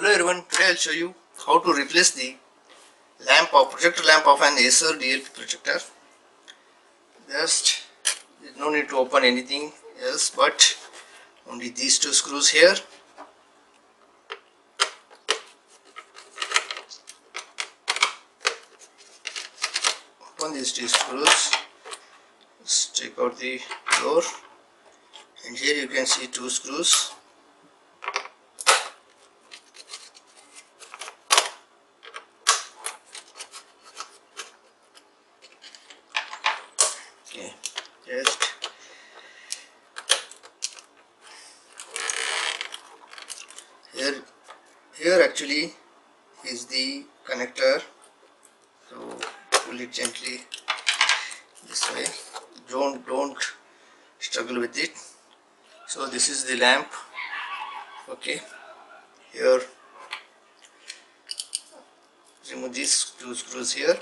Hello everyone, today I'll show you how to replace the projector lamp of an Acer DLP projector. Just there's no need to open anything else but only these two screws here. Open these two screws, just take out the door, and here you can see two screws. Okay, just here actually is the connector, so pull it gently this way, don't struggle with it. So this is the lamp. Okay, here remove these two screws here.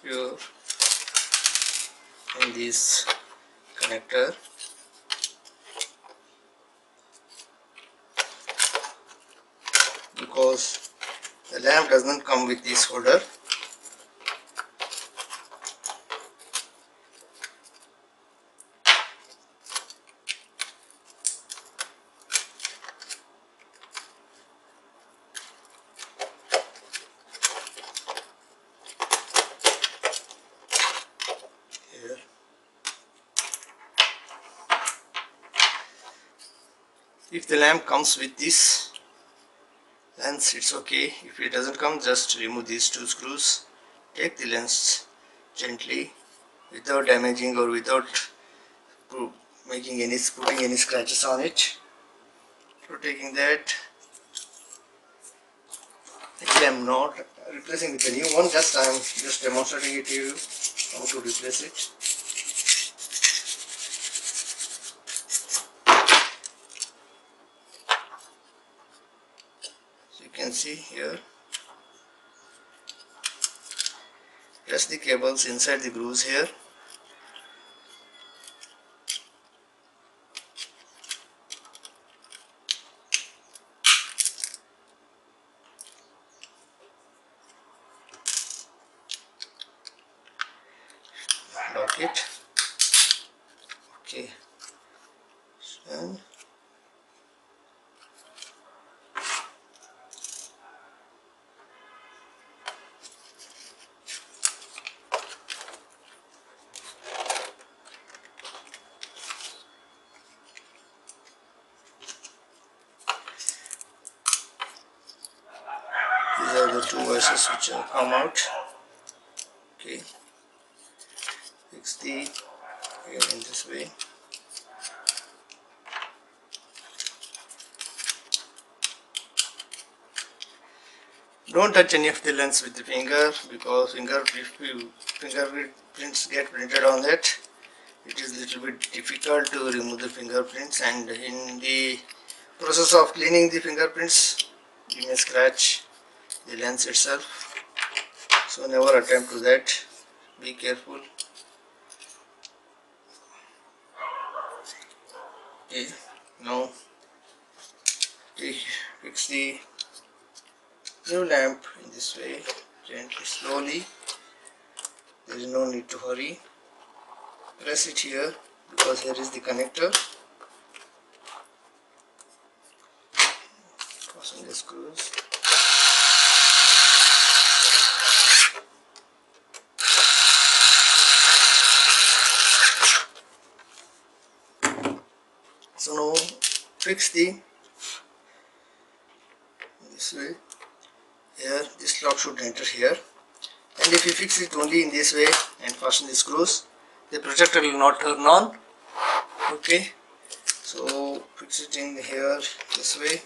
Here in this connector, because the lamp does not come with this holder. Here. If the lamp comes with this lens, it's okay. If it doesn't come, just remove these two screws. Take the lens gently without damaging or without putting any scratches on it. So taking that, actually I'm not replacing with a new one, I'm just demonstrating it to you how to replace it. So you can see here, just the cables inside the grooves here. Lock it. Okay, and these are the two wires which have come out. Okay, fix the here in this way. Don't touch any of the lens with the finger, because fingerprints get printed on that. It is little bit difficult to remove the fingerprints, and in the process of cleaning the fingerprints you may scratch the lens itself. So never attempt to that. Be careful. Okay, now fix the new lamp in this way, gently, slowly. There is no need to hurry. Press it here, because here is the connector. Fasten the screws. So now fix this way. Here this lock should enter here, and if you fix it only in this way and fasten the screws, the projector will not turn on. Okay, so fix it in here this way.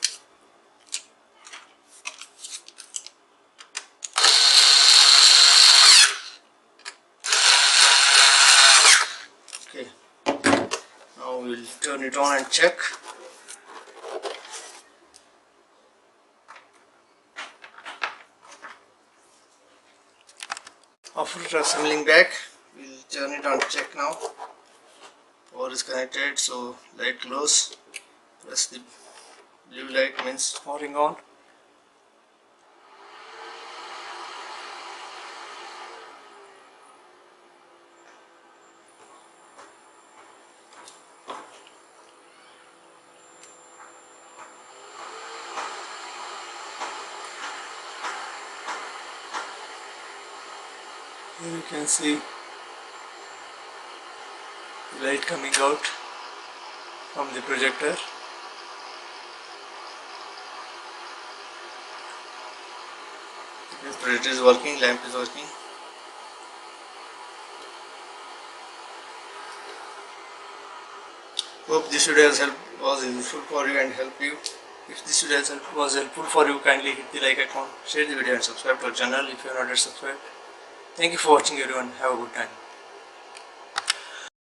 we will turn it on and check. After assembling back, we will turn it on check now. Power is connected, so light close. Press the blue light, means powering on. Here you can see the light coming out from the projector. This projector is working, lamp is working. Hope this video was useful for you and help you. If this video was helpful for you, kindly hit the like icon, share the video and subscribe to our channel if you are not yet subscribed. Thank you for watching everyone. Have a good time.